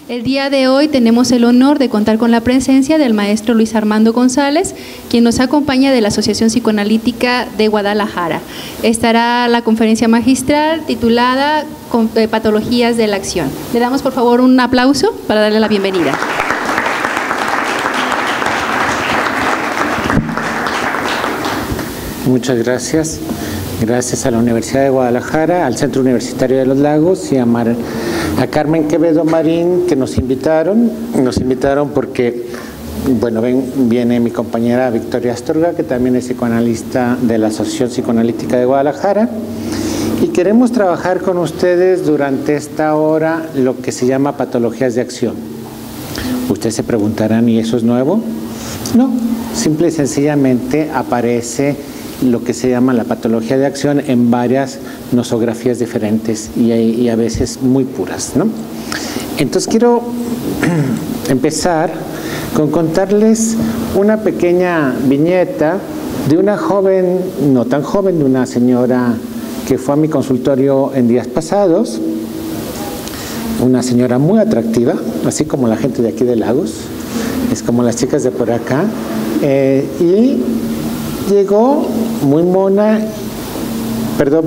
El día de hoy tenemos el honor de contar con la presencia del maestro Luis Armando González, quien nos acompaña de la Asociación Psicoanalítica de Guadalajara. Estará la conferencia magistral titulada Patologías de la Acción. Le damos por favor un aplauso para darle la bienvenida. Muchas gracias. Gracias a la Universidad de Guadalajara, al Centro Universitario de los Lagos y a Carmen Quevedo Marín, que nos invitaron porque, bueno, viene mi compañera Victoria Astorga, que también es psicoanalista de la Asociación Psicoanalítica de Guadalajara, y queremos trabajar con ustedes durante esta hora lo que se llama patologías de acción. Ustedes se preguntarán, ¿y eso es nuevo? No, simple y sencillamente aparece lo que se llama la patología de acción en varias nosografías diferentes y a veces muy puras, ¿no? Entonces quiero empezar con contarles una pequeña viñeta de una joven, no tan joven, de una señora que fue a mi consultorio en días pasados, una señora muy atractiva, así como la gente de aquí de Lagos, es como las chicas de por acá, y llegó muy mona,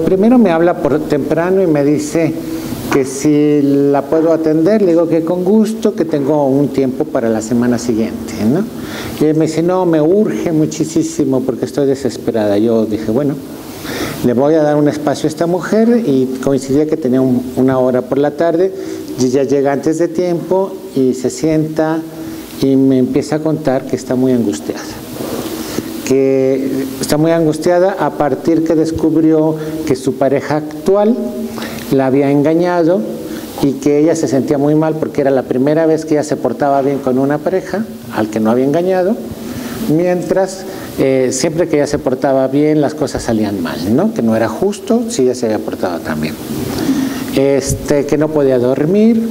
primero me habla por temprano y me dice que si la puedo atender, le digo que con gusto, que tengo un tiempo para la semana siguiente, ¿no? Y él me dice, no, me urge muchísimo porque estoy desesperada. Yo dije, bueno, le voy a dar un espacio a esta mujer, y coincidía que tenía una hora por la tarde, y ella llega antes de tiempo y se sienta y me empieza a contar que está muy angustiada. Que está muy angustiada a partir que descubrió que su pareja actual la había engañado y que ella se sentía muy mal porque era la primera vez que ella se portaba bien con una pareja al que no había engañado, mientras siempre que ella se portaba bien las cosas salían mal, ¿no? Que no era justo si ella se había portado tan bien. Que no podía dormir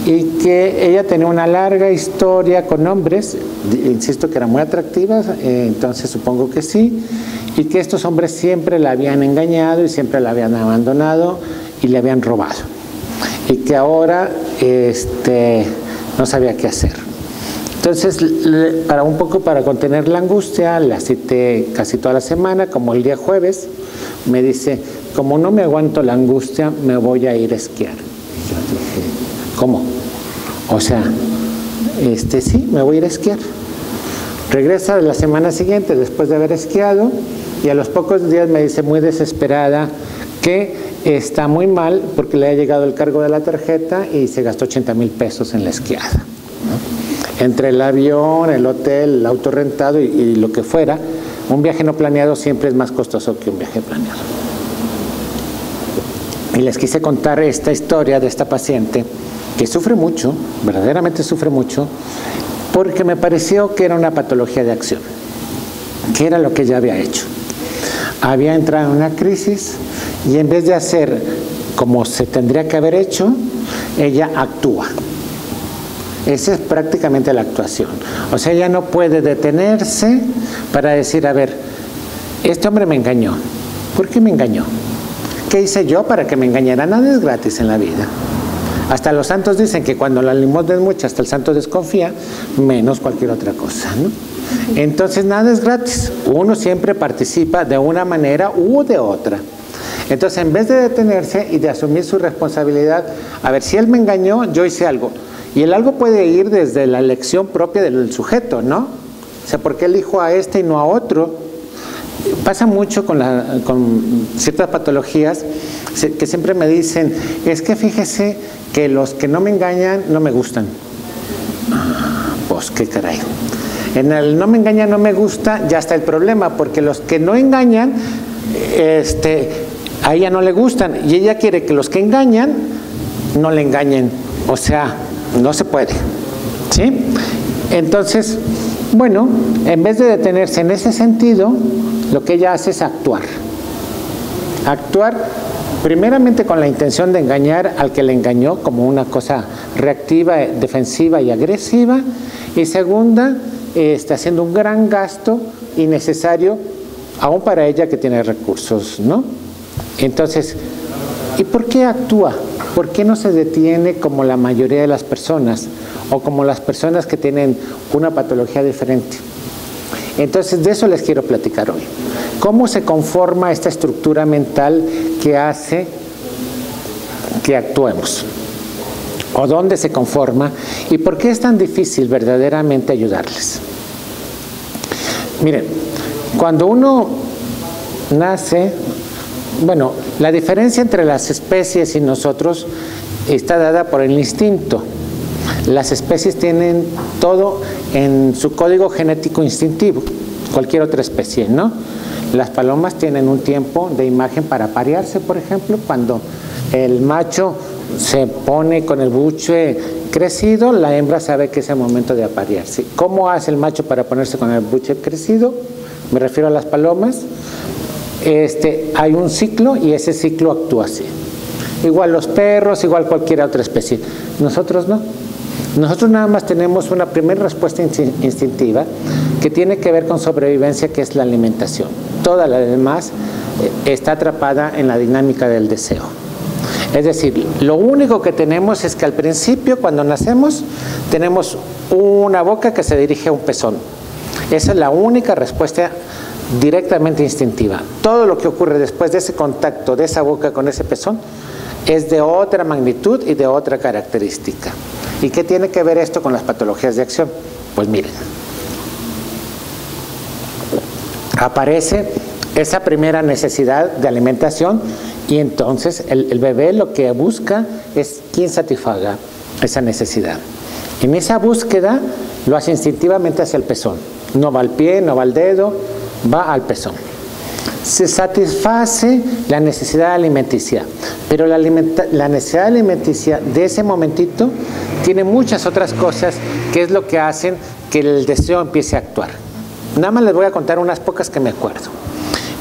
y que ella tenía una larga historia con hombres, insisto que era muy atractiva, entonces supongo que sí, y que estos hombres siempre la habían engañado y siempre la habían abandonado y le habían robado, y que ahora no sabía qué hacer. Entonces, para contener la angustia, la cité casi toda la semana, como el día jueves, me dice, como no me aguanto la angustia, me voy a ir a esquiar. Y yo dije, ¿cómo? O sea, sí, me voy a ir a esquiar. Regresa la semana siguiente después de haber esquiado y a los pocos días me dice muy desesperada que está muy mal porque le ha llegado el cargo de la tarjeta y se gastó 80,000 pesos en la esquiada, ¿no? Entre el avión, el hotel, el auto rentado y lo que fuera, un viaje no planeado siempre es más costoso que un viaje planeado. Y les quise contar esta historia de esta paciente que sufre mucho, verdaderamente sufre mucho, porque me pareció que era una patología de acción, que era lo que ella había hecho. Había entrado en una crisis y en vez de hacer como se tendría que haber hecho, ella actúa. Esa es prácticamente la actuación. O sea, ella no puede detenerse para decir, a ver, este hombre me engañó. ¿Por qué me engañó? ¿Qué hice yo para que me engañara? Nada es gratis en la vida. Hasta los santos dicen que cuando la limosna es mucha, hasta el santo desconfía, menos cualquier otra cosa, ¿no? Entonces, nada es gratis. Uno siempre participa de una manera u de otra. Entonces, en vez de detenerse y de asumir su responsabilidad, a ver, si él me engañó, yo hice algo. Y el algo puede ir desde la elección propia del sujeto, ¿no? O sea, ¿por qué elijo a este y no a otro? Pasa mucho con ciertas patologías que siempre me dicen, es que fíjese que los que no me engañan no me gustan. Pues qué caray. En el no me engaña, no me gusta, ya está el problema, porque los que no engañan, a ella no le gustan, y ella quiere que los que engañan no le engañen. O sea, no se puede, ¿sí? Entonces, bueno, en vez de detenerse en ese sentido, lo que ella hace es actuar. Actuar primeramente con la intención de engañar al que le engañó como una cosa reactiva, defensiva y agresiva, y segunda, está haciendo un gran gasto innecesario, aún para ella que tiene recursos, ¿no? Entonces, ¿y por qué actúa? ¿por qué no se detiene como la mayoría de las personas o como las personas que tienen una patología diferente? Entonces, de eso les quiero platicar hoy. ¿Cómo se conforma esta estructura mental que hace que actuemos? ¿O dónde se conforma? ¿Y por qué es tan difícil verdaderamente ayudarles? Miren, cuando uno nace, bueno, la diferencia entre las especies y nosotros está dada por el instinto. Las especies tienen todo en su código genético instintivo, cualquier otra especie, ¿no? Las palomas tienen un tiempo de imagen para aparearse, por ejemplo, cuando el macho se pone con el buche crecido, la hembra sabe que es el momento de aparearse. ¿Cómo hace el macho para ponerse con el buche crecido? Me refiero a las palomas. Hay un ciclo y ese ciclo actúa así. Igual los perros, igual cualquier otra especie. Nosotros no. Nosotros nada más tenemos una primera respuesta instintiva que tiene que ver con sobrevivencia, que es la alimentación. Toda la demás está atrapada en la dinámica del deseo. Es decir, lo único que tenemos es que al principio, cuando nacemos, tenemos una boca que se dirige a un pezón. Esa es la única respuesta directamente instintiva. Todo lo que ocurre después de ese contacto de esa boca con ese pezón es de otra magnitud y de otra característica. ¿Y qué tiene que ver esto con las patologías de acción? Pues miren, aparece esa primera necesidad de alimentación y entonces el bebé lo que busca es quién satisfaga esa necesidad. En esa búsqueda lo hace instintivamente hacia el pezón. No va al pie, no va al dedo, va al pezón. Se satisface la necesidad alimenticia, pero la necesidad alimenticia de ese momentito tiene muchas otras cosas que es lo que hacen que el deseo empiece a actuar. Nada más les voy a contar unas pocas que me acuerdo.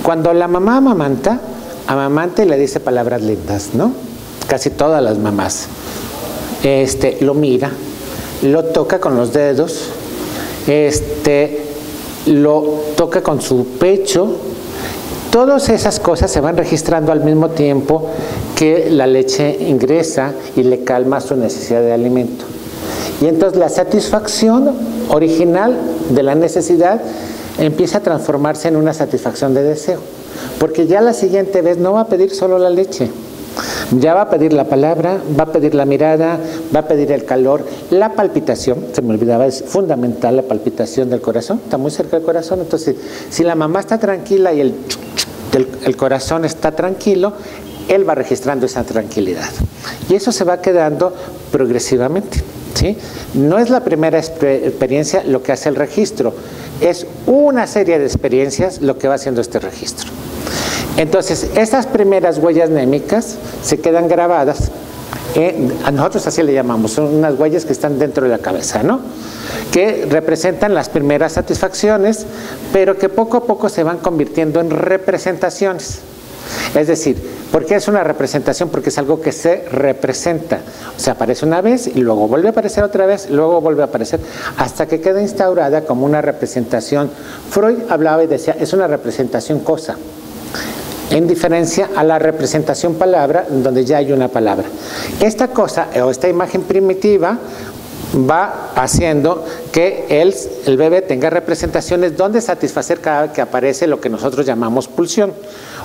Cuando la mamá amamanta y le dice palabras lindas, ¿no? Casi todas las mamás. Lo mira, lo toca con los dedos, lo toca con su pecho. Todas esas cosas se van registrando al mismo tiempo que la leche ingresa y le calma su necesidad de alimento. Y entonces la satisfacción original de la necesidad empieza a transformarse en una satisfacción de deseo. Porque ya la siguiente vez no va a pedir solo la leche. Ya va a pedir la palabra, va a pedir la mirada, va a pedir el calor, la palpitación, se me olvidaba, es fundamental la palpitación del corazón, está muy cerca del corazón. Entonces, si la mamá está tranquila y el corazón está tranquilo, él va registrando esa tranquilidad. Y eso se va quedando progresivamente, ¿sí? No es la primera experiencia lo que hace el registro, es una serie de experiencias lo que va haciendo este registro. Entonces, estas primeras huellas némicas se quedan grabadas, a nosotros así le llamamos, son unas huellas que están dentro de la cabeza, ¿no? Que representan las primeras satisfacciones, pero que poco a poco se van convirtiendo en representaciones. Es decir, ¿por qué es una representación? Porque es algo que se representa. O sea, aparece una vez y luego vuelve a aparecer otra vez, y luego vuelve a aparecer, hasta que queda instaurada como una representación. Freud hablaba y decía, es una representación cosa, en diferencia a la representación palabra, donde ya hay una palabra. Esta cosa o esta imagen primitiva va haciendo que el bebé tenga representaciones donde satisfacer cada vez que aparece lo que nosotros llamamos pulsión,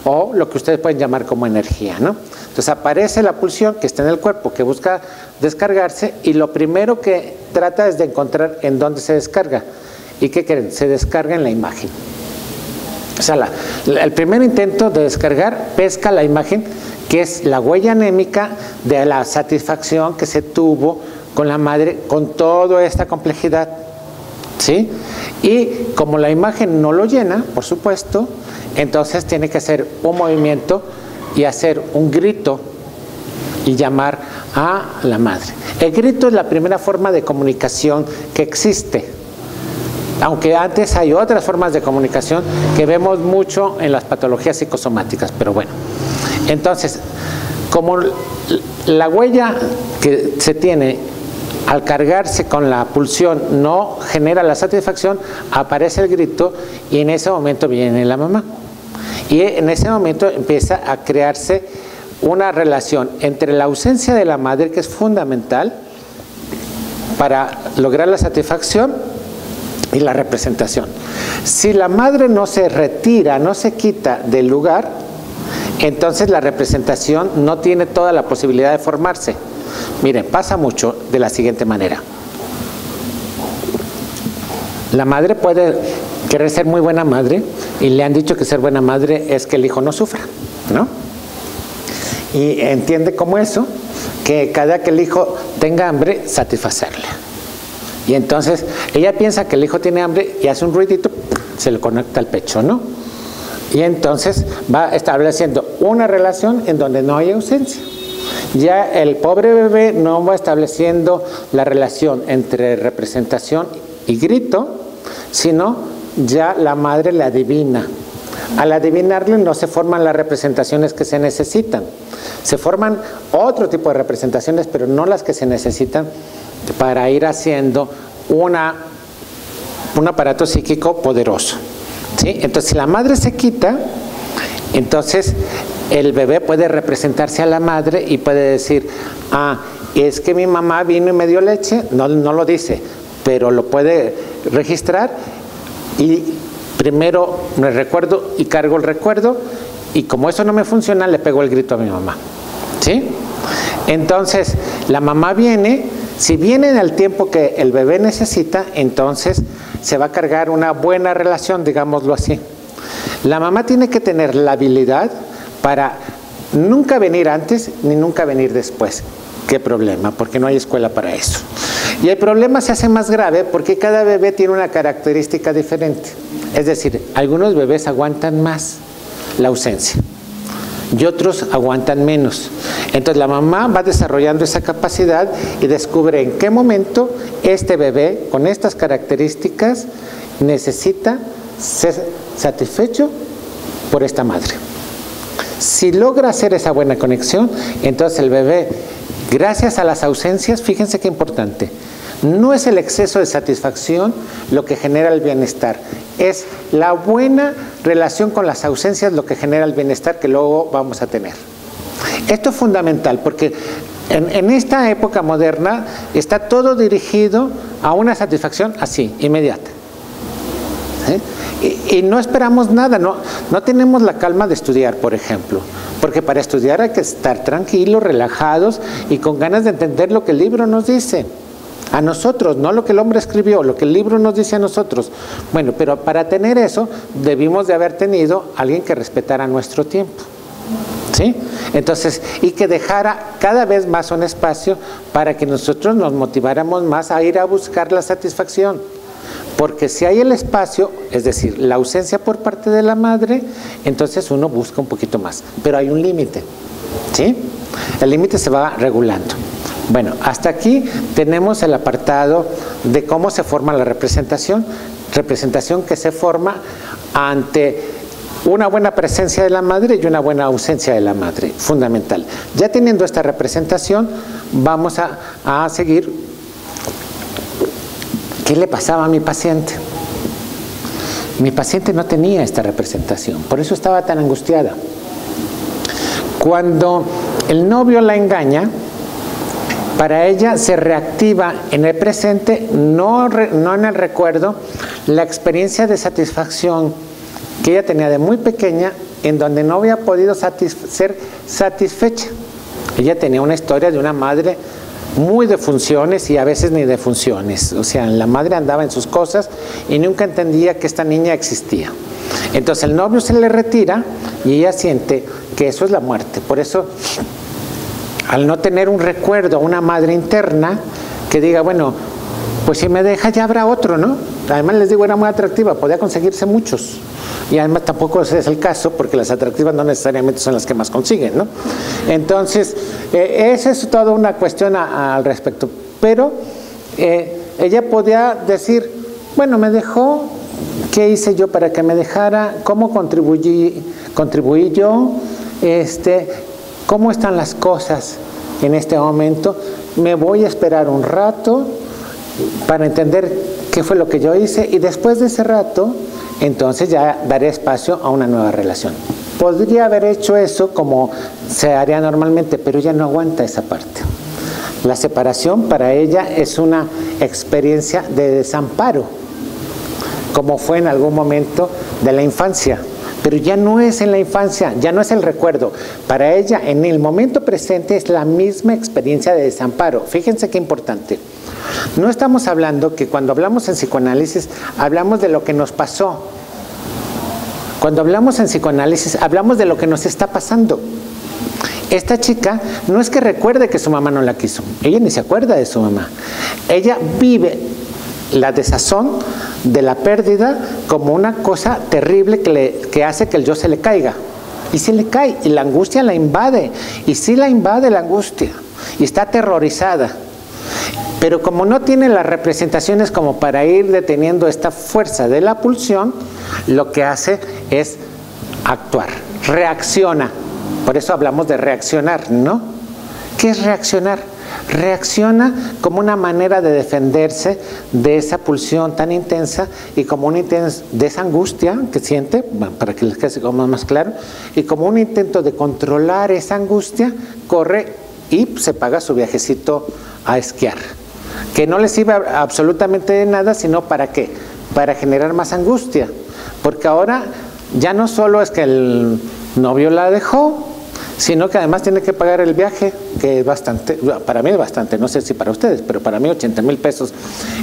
o lo que ustedes pueden llamar como energía, ¿no? Entonces aparece la pulsión que está en el cuerpo, que busca descargarse, y lo primero que trata es de encontrar en dónde se descarga. ¿Y qué creen? Se descarga en la imagen. O sea, el primer intento de descargar pesca la imagen, que es la huella anémica de la satisfacción que se tuvo con la madre, con toda esta complejidad, ¿sí? Y como la imagen no lo llena, por supuesto, entonces tiene que hacer un movimiento y hacer un grito y llamar a la madre. El grito es la primera forma de comunicación que existe, aunque antes hay otras formas de comunicación que vemos mucho en las patologías psicosomáticas, pero bueno. Entonces, como la huella que se tiene al cargarse con la pulsión no genera la satisfacción, aparece el grito y en ese momento viene la mamá. Y en ese momento empieza a crearse una relación entre la ausencia de la madre, que es fundamental para lograr la satisfacción, y la representación. Si la madre no se retira, no se quita del lugar, entonces la representación no tiene toda la posibilidad de formarse. Miren, pasa mucho de la siguiente manera. La madre puede querer ser muy buena madre y le han dicho que ser buena madre es que el hijo no sufra, ¿no? Y entiende como eso, que cada que el hijo tenga hambre, satisfacerle. Y entonces ella piensa que el hijo tiene hambre y hace un ruidito, se le conecta al pecho, ¿no? Y entonces va estableciendo una relación en donde no hay ausencia. Ya el pobre bebé no va estableciendo la relación entre representación y grito, sino ya la madre le adivina. Al adivinarle no se forman las representaciones que se necesitan. Se forman otro tipo de representaciones, pero no las que se necesitan para ir haciendo un aparato psíquico poderoso, ¿sí? Entonces, si la madre se quita, entonces el bebé puede representarse a la madre y puede decir, es que mi mamá vino y me dio leche. No lo dice, pero lo puede registrar y primero me recuerdo y cargo el recuerdo, y como eso no me funciona, le pego el grito a mi mamá, ¿sí? Entonces, la mamá viene. Si viene en el tiempo que el bebé necesita, entonces se va a cargar una buena relación, digámoslo así. La mamá tiene que tener la habilidad para nunca venir antes ni nunca venir después. ¿Qué problema? Porque no hay escuela para eso. Y el problema se hace más grave porque cada bebé tiene una característica diferente. Es decir, algunos bebés aguantan más la ausencia y otros aguantan menos. Entonces la mamá va desarrollando esa capacidad y descubre en qué momento este bebé con estas características necesita ser satisfecho por esta madre. Si logra hacer esa buena conexión, entonces el bebé, gracias a las ausencias, fíjense qué importante, no es el exceso de satisfacción lo que genera el bienestar, es la buena relación con las ausencias lo que genera el bienestar que luego vamos a tener. Esto es fundamental porque en esta época moderna está todo dirigido a una satisfacción así, inmediata. Y no esperamos nada, no tenemos la calma de estudiar, por ejemplo, porque para estudiar hay que estar tranquilos, relajados y con ganas de entender lo que el libro nos dice. A nosotros, no lo que el hombre escribió, lo que el libro nos dice a nosotros. Bueno, pero para tener eso, debimos de haber tenido alguien que respetara nuestro tiempo, ¿sí? Entonces, y que dejara cada vez más un espacio para que nosotros nos motiváramos más a ir a buscar la satisfacción. Porque si hay el espacio, es decir, la ausencia por parte de la madre, entonces uno busca un poquito más. Pero hay un límite, ¿sí? El límite se va regulando. Bueno, hasta aquí tenemos el apartado de cómo se forma la representación que se forma ante una buena presencia de la madre y una buena ausencia de la madre, fundamental. Ya teniendo esta representación, vamos a seguir. ¿Qué le pasaba a mi paciente? Mi paciente no tenía esta representación, por eso estaba tan angustiada. Cuando el novio la engaña, para ella se reactiva en el presente, no en el recuerdo, la experiencia de satisfacción que ella tenía de muy pequeña, en donde no había podido ser satisfecha. Ella tenía una historia de una madre muy de funciones y a veces ni de funciones. O sea, la madre andaba en sus cosas y nunca entendía que esta niña existía. Entonces el novio se le retira y ella siente que eso es la muerte. Por eso, al no tener un recuerdo, una madre interna que diga, bueno, pues si me deja ya habrá otro, ¿no? Además les digo, era muy atractiva, podía conseguirse muchos. Y además tampoco ese es el caso, porque las atractivas no necesariamente son las que más consiguen, ¿no? Entonces, esa es toda una cuestión al respecto. Pero ella podía decir, bueno, me dejó, ¿qué hice yo para que me dejara? ¿Cómo contribuí yo? ¿Cómo están las cosas en este momento? Me voy a esperar un rato para entender qué fue lo que yo hice y después de ese rato, entonces ya daré espacio a una nueva relación. podría haber hecho eso como se haría normalmente, pero ella no aguanta esa parte. La separación para ella es una experiencia de desamparo, como fue en algún momento de la infancia, pero ya no es en la infancia, ya no es el recuerdo. Para ella, en el momento presente, es la misma experiencia de desamparo. Fíjense qué importante. No estamos hablando que cuando hablamos en psicoanálisis, hablamos de lo que nos pasó. Cuando hablamos en psicoanálisis, hablamos de lo que nos está pasando. Esta chica no es que recuerde que su mamá no la quiso, ella ni se acuerda de su mamá. Ella vive la desazón de la pérdida como una cosa terrible que hace que el yo se le caiga. Y se le cae, y la angustia la invade, y sí la invade la angustia, y está aterrorizada. Pero como no tiene las representaciones como para ir deteniendo esta fuerza de la pulsión, lo que hace es actuar, reacciona. Por eso hablamos de reaccionar, ¿no? ¿Qué es reaccionar? Reacciona como una manera de defenderse de esa pulsión tan intensa y como de esa angustia que siente, para que les quede como más claro, y como un intento de controlar esa angustia, corre y se paga su viajecito a esquiar. Que no les sirve absolutamente de nada, sino ¿para qué? Para generar más angustia. Porque ahora ya no solo es que el novio la dejó, sino que además tiene que pagar el viaje, que es bastante, para mí es bastante, no sé si para ustedes, pero para mí 80,000 pesos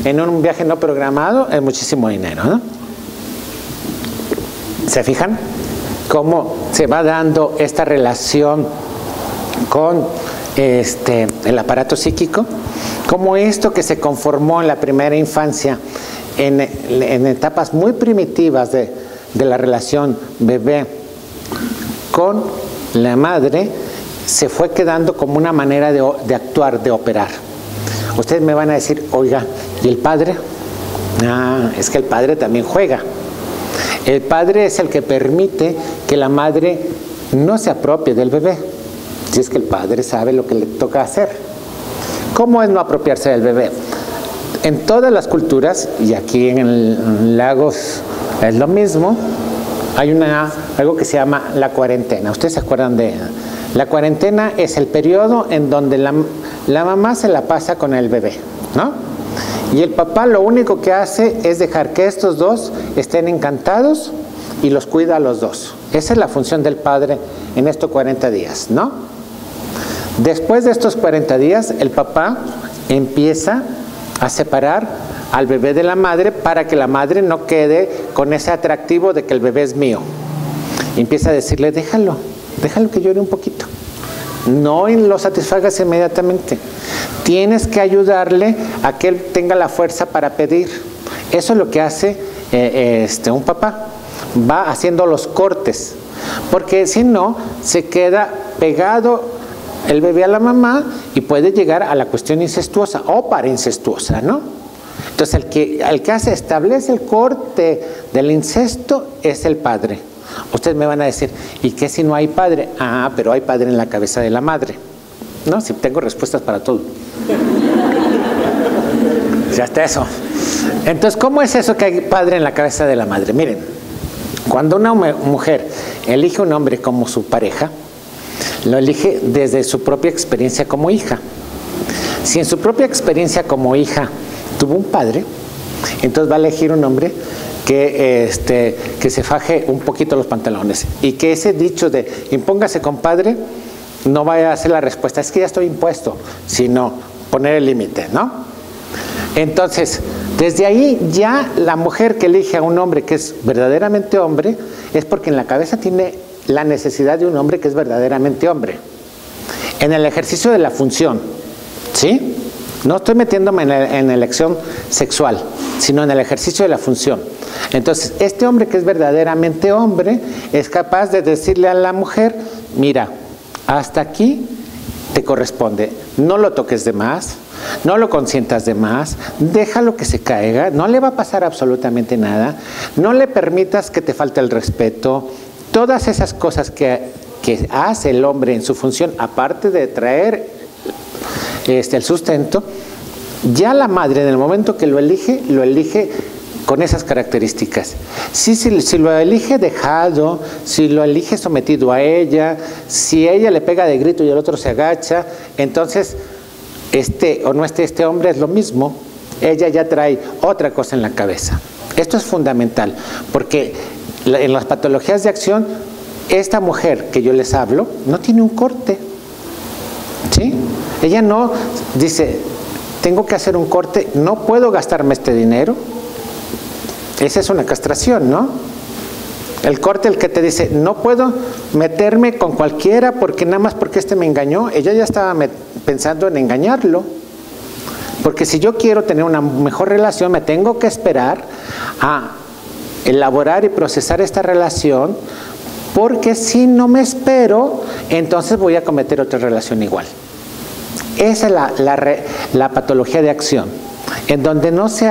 en un viaje no programado es muchísimo dinero, ¿no? ¿Se fijan cómo se va dando esta relación con el aparato psíquico? Cómo esto que se conformó en la primera infancia, en etapas muy primitivas de la relación bebé con la madre, se fue quedando como una manera de actuar, de operar. Ustedes me van a decir, oiga, ¿y el padre? Es que el padre también juega. El padre es el que permite que la madre no se apropie del bebé, si es que el padre sabe lo que le toca hacer. ¿Cómo es no apropiarse del bebé? En todas las culturas, y aquí en Lagos es lo mismo, hay algo que se llama la cuarentena. ¿Ustedes se acuerdan de ella? La cuarentena es el periodo en donde la mamá se la pasa con el bebé, ¿no? Y el papá lo único que hace es dejar que estos dos estén encantados y los cuida a los dos. Esa es la función del padre en estos 40 días, ¿no? Después de estos 40 días, el papá empieza a separar al bebé de la madre para que la madre no quede con ese atractivo de que el bebé es mío. Y empieza a decirle, déjalo que llore un poquito. No lo satisfagas inmediatamente. Tienes que ayudarle a que él tenga la fuerza para pedir. Eso es lo que hace un papá. Va haciendo los cortes. Porque si no, se queda pegado el bebé a la mamá y puede llegar a la cuestión incestuosa o parincestuosa, ¿no? Entonces el que establece el corte del incesto es el padre. Ustedes me van a decir, ¿y qué si no hay padre? Pero hay padre en la cabeza de la madre. No, si tengo respuestas para todo. Ya está eso. Entonces, ¿cómo es eso que hay padre en la cabeza de la madre? Miren, cuando una mujer elige un hombre como su pareja, lo elige desde su propia experiencia como hija. Si en su propia experiencia como hija tuvo un padre, entonces va a elegir un hombre que se faje un poquito los pantalones y que ese dicho de impóngase compadre no vaya a ser la respuesta, es que ya estoy impuesto, sino poner el límite, ¿no? Entonces, desde ahí ya la mujer que elige a un hombre que es verdaderamente hombre es porque en la cabeza tiene la necesidad de un hombre que es verdaderamente hombre. En el ejercicio de la función, ¿sí? No estoy metiéndome en elección sexual, sino en el ejercicio de la función. Entonces, este hombre que es verdaderamente hombre es capaz de decirle a la mujer, mira, hasta aquí te corresponde, no lo toques de más, no lo consientas de más, déjalo que se caiga, no le va a pasar absolutamente nada, no le permitas que te falte el respeto, todas esas cosas que hace el hombre en su función, aparte de traer el sustento, ya la madre en el momento que lo elige con esas características. Si lo elige dejado, si lo elige sometido a ella, si ella le pega de grito y el otro se agacha, entonces este hombre es lo mismo. Ella ya trae otra cosa en la cabeza. Esto es fundamental, porque en las patologías de acción, esta mujer que yo les hablo no tiene un corte, ¿sí? Ella no dice, tengo que hacer un corte, no puedo gastarme este dinero. Esa es una castración, ¿no? El corte, el que te dice, no puedo meterme con cualquiera porque nada más porque me engañó. Ella ya estaba pensando en engañarlo. Porque si yo quiero tener una mejor relación, me tengo que esperar a elaborar y procesar esta relación, porque si no me espero, entonces voy a cometer otra relación igual. Esa es la patología de acción, en donde no se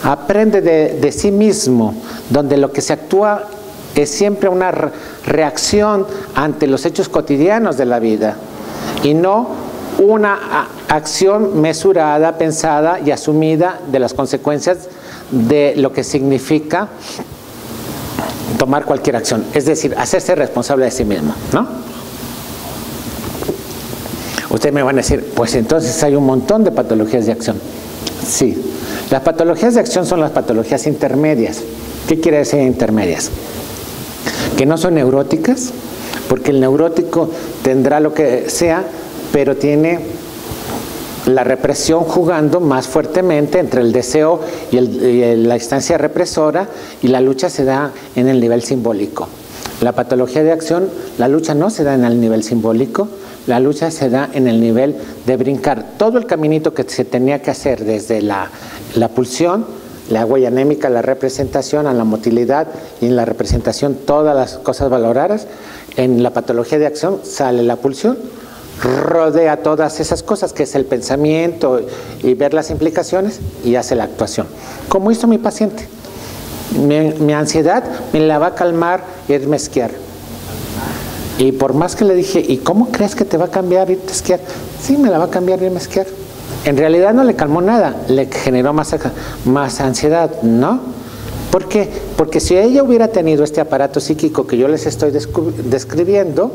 aprende de sí mismo, donde lo que se actúa es siempre una reacción ante los hechos cotidianos de la vida, y no una acción mesurada, pensada y asumida de las consecuencias de lo que significa tomar cualquier acción, es decir, hacerse responsable de sí mismo, ¿no? Ustedes me van a decir, pues entonces hay un montón de patologías de acción. Sí, las patologías de acción son las patologías intermedias. ¿Qué quiere decir intermedias? Que no son neuróticas, porque el neurótico tendrá lo que sea, pero tiene la represión jugando más fuertemente entre el deseo y la instancia represora, y la lucha se da en el nivel simbólico. La patología de acción, la lucha no se da en el nivel simbólico, la lucha se da en el nivel de brincar todo el caminito que se tenía que hacer desde la pulsión, la huella anémica, la representación, a la motilidad, y en la representación todas las cosas valoradas. En la patología de acción sale la pulsión, rodea todas esas cosas que es el pensamiento y ver las implicaciones, y hace la actuación. Como hizo mi paciente. Mi ansiedad me la va a calmar irme a esquiar. Y por más que le dije, ¿y cómo crees que te va a cambiar irte a esquiar? Sí, me la va a cambiar irme a esquiar. En realidad no le calmó nada, le generó más ansiedad, ¿no? ¿Por qué? Porque si ella hubiera tenido este aparato psíquico que yo les estoy describiendo,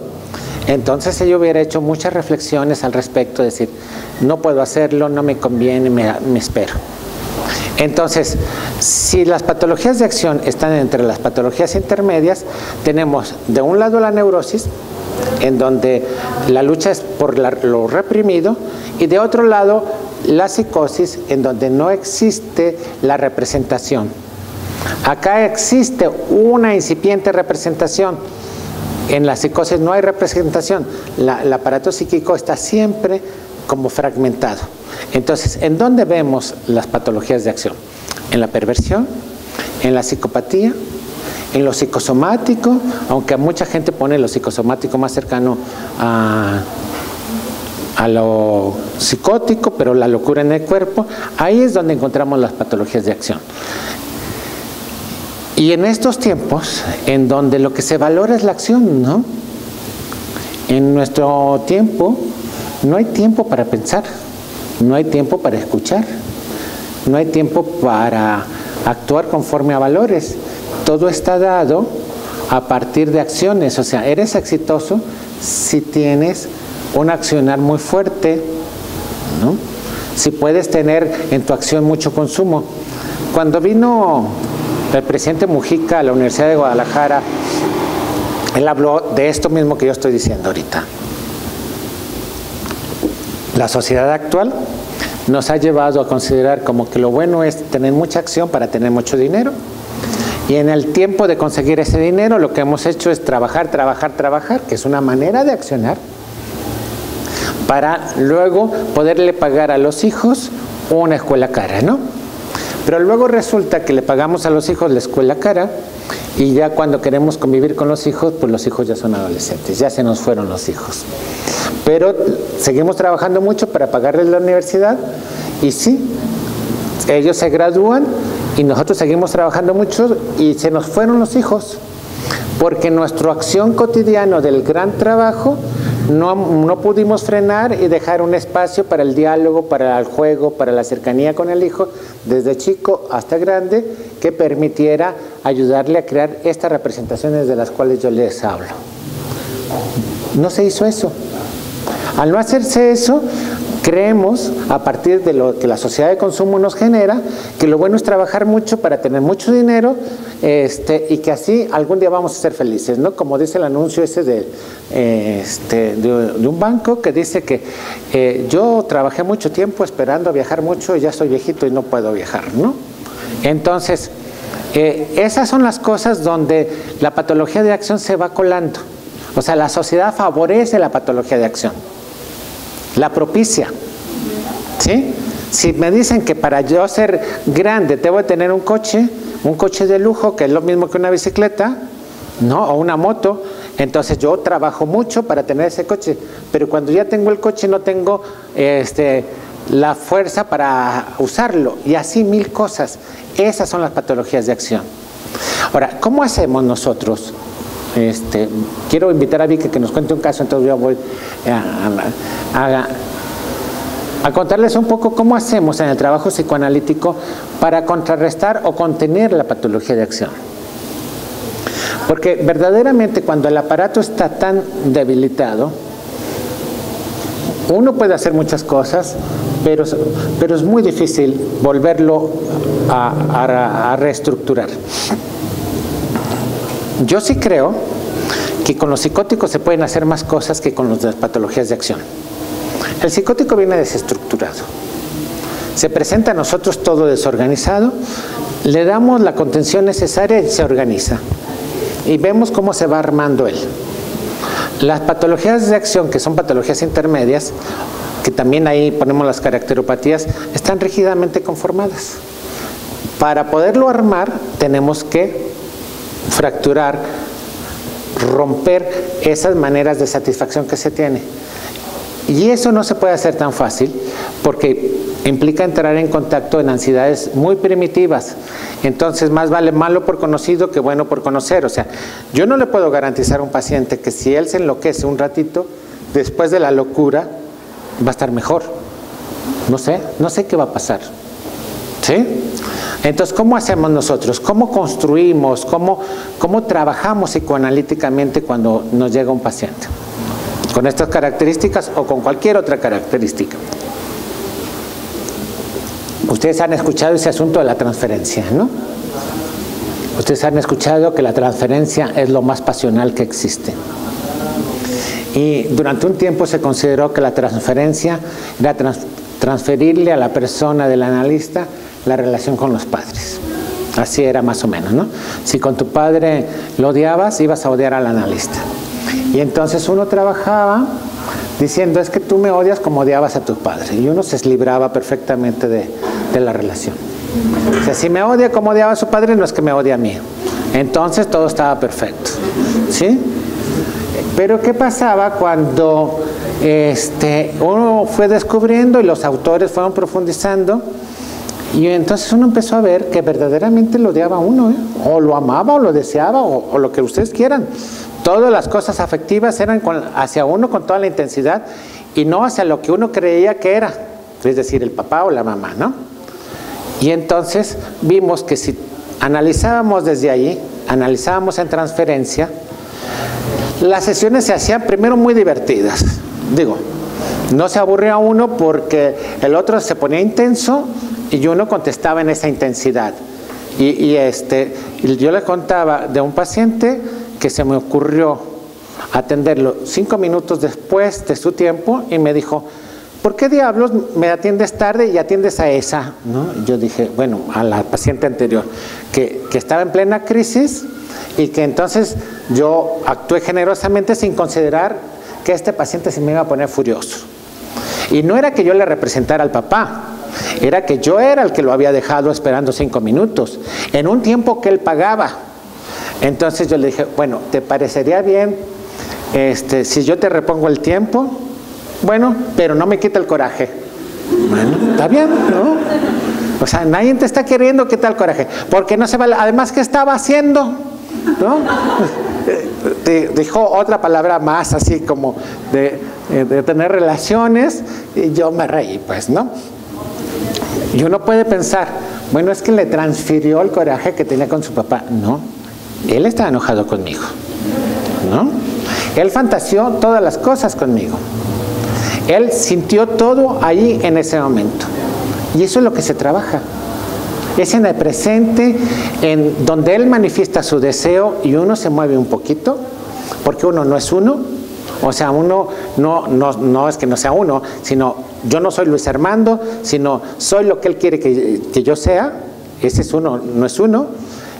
entonces ella hubiera hecho muchas reflexiones al respecto, decir, no puedo hacerlo, no me conviene, me espero. Entonces, si las patologías de acción están entre las patologías intermedias, tenemos de un lado la neurosis, en donde la lucha es por lo reprimido, y de otro lado la psicosis, en donde no existe la representación. Acá existe una incipiente representación. En la psicosis no hay representación. El aparato psíquico está siempre como fragmentado. Entonces, ¿en dónde vemos las patologías de acción? En la perversión, en la psicopatía, en lo psicosomático, aunque mucha gente pone lo psicosomático más cercano a lo psicótico, pero la locura en el cuerpo, ahí es donde encontramos las patologías de acción. Y en estos tiempos, en donde lo que se valora es la acción, ¿no? En nuestro tiempo, no hay tiempo para pensar, no hay tiempo para escuchar, no hay tiempo para actuar conforme a valores. Todo está dado a partir de acciones. O sea, eres exitoso si tienes un accionar muy fuerte, ¿no? Si puedes tener en tu acción mucho consumo. Cuando vino el presidente Mujica a la Universidad de Guadalajara, él habló de esto mismo que yo estoy diciendo ahorita. La sociedad actual nos ha llevado a considerar como que lo bueno es tener mucha acción para tener mucho dinero, y en el tiempo de conseguir ese dinero lo que hemos hecho es trabajar, trabajar, trabajar, que es una manera de accionar, para luego poderle pagar a los hijos una escuela cara, ¿no? Pero luego resulta que le pagamos a los hijos la escuela cara, y ya cuando queremos convivir con los hijos, pues los hijos ya son adolescentes, ya se nos fueron los hijos. Pero seguimos trabajando mucho para pagarles la universidad, y sí, ellos se gradúan y nosotros seguimos trabajando mucho y se nos fueron los hijos, porque nuestra acción cotidiana del gran trabajo no pudimos frenar y dejar un espacio para el diálogo, para el juego, para la cercanía con el hijo, desde chico hasta grande, que permitiera ayudarle a crear estas representaciones de las cuales yo les hablo. No se hizo eso. Al no hacerse eso, creemos, a partir de lo que la sociedad de consumo nos genera, que lo bueno es trabajar mucho para tener mucho dinero, y que así algún día vamos a ser felices, ¿no? Como dice el anuncio ese de un banco que dice que yo trabajé mucho tiempo esperando viajar mucho y ya soy viejito y no puedo viajar, ¿no? Entonces, esas son las cosas donde la patología de acción se va colando. O sea, la sociedad favorece la patología de acción, la propicia, ¿sí? Si me dicen que para yo ser grande debo tener un coche de lujo, que es lo mismo que una bicicleta, ¿no? O una moto, entonces yo trabajo mucho para tener ese coche, pero cuando ya tengo el coche no tengo la fuerza para usarlo, y así mil cosas. Esas son las patologías de acción. Ahora, ¿cómo hacemos nosotros? Quiero invitar a Vicky que nos cuente un caso, entonces yo voy a contarles un poco cómo hacemos en el trabajo psicoanalítico para contrarrestar o contener la patología de acción. Porque verdaderamente cuando el aparato está tan debilitado, uno puede hacer muchas cosas, pero es muy difícil volverlo a reestructurar. Yo sí creo que con los psicóticos se pueden hacer más cosas que con las patologías de acción. El psicótico viene desestructurado. Se presenta a nosotros todo desorganizado, le damos la contención necesaria y se organiza. Y vemos cómo se va armando él. Las patologías de acción, que son patologías intermedias, que también ahí ponemos las caracteropatías, están rígidamente conformadas. Para poderlo armar, tenemos que fracturar, romper esas maneras de satisfacción que se tiene. Y eso no se puede hacer tan fácil porque implica entrar en contacto en ansiedades muy primitivas. Entonces, más vale malo por conocido que bueno por conocer. O sea, yo no le puedo garantizar a un paciente que si él se enloquece un ratito, después de la locura, va a estar mejor. No sé qué va a pasar. ¿Sí? Entonces, ¿cómo hacemos nosotros? ¿Cómo construimos? ¿Cómo trabajamos psicoanalíticamente cuando nos llega un paciente? Con estas características o con cualquier otra característica. Ustedes han escuchado ese asunto de la transferencia, ¿no? Ustedes han escuchado que la transferencia es lo más pasional que existe. Y durante un tiempo se consideró que la transferencia era transferirle a la persona del analista la relación con los padres. Así era más o menos, ¿no? Si con tu padre lo odiabas, ibas a odiar al analista. Y entonces uno trabajaba diciendo, es que tú me odias como odiabas a tu padre. Y uno se libraba perfectamente de la relación. O sea, si me odia como odiaba a su padre, no es que me odie a mí. Entonces todo estaba perfecto. ¿Sí? Pero ¿qué pasaba cuando uno fue descubriendo y los autores fueron profundizando? Y entonces uno empezó a ver que verdaderamente lo odiaba a uno, o lo amaba, o lo deseaba, o lo que ustedes quieran. Todas las cosas afectivas eran hacia uno con toda la intensidad y no hacia lo que uno creía que era, es decir, el papá o la mamá, ¿no? Y entonces vimos que si analizábamos desde ahí, analizábamos en transferencia, las sesiones se hacían primero muy divertidas. Digo, no se aburría uno porque el otro se ponía intenso y uno contestaba en esa intensidad. Y yo le contaba de un paciente que se me ocurrió atenderlo 5 minutos después de su tiempo y me dijo, ¿por qué diablos me atiendes tarde y atiendes a esa? ¿No? Yo dije, bueno, a la paciente anterior, que estaba en plena crisis y que entonces yo actué generosamente sin considerar que este paciente se me iba a poner furioso. Y no era que yo le representara al papá, era que yo era el que lo había dejado esperando 5 minutos, en un tiempo que él pagaba. Entonces yo le dije, bueno, ¿te parecería bien si yo te repongo el tiempo? Bueno, pero no me quita el coraje. Bueno, está bien, ¿no? O sea, nadie te está queriendo quitar el coraje, porque no se vale. Además, ¿qué estaba haciendo? ¿No? dijo otra palabra más, así como de tener relaciones, y yo me reí, pues, ¿no? Y uno puede pensar, bueno, es que le transfirió el coraje que tenía con su papá. No, él estaba enojado conmigo, ¿no? Él fantaseó todas las cosas conmigo. Él sintió todo ahí en ese momento. Y eso es lo que se trabaja. Es en el presente, en donde él manifiesta su deseo y uno se mueve un poquito, porque uno no es uno. O sea, uno no es que no sea uno, sino yo no soy Luis Armando, sino soy lo que él quiere que yo sea. Ese es uno, no es uno.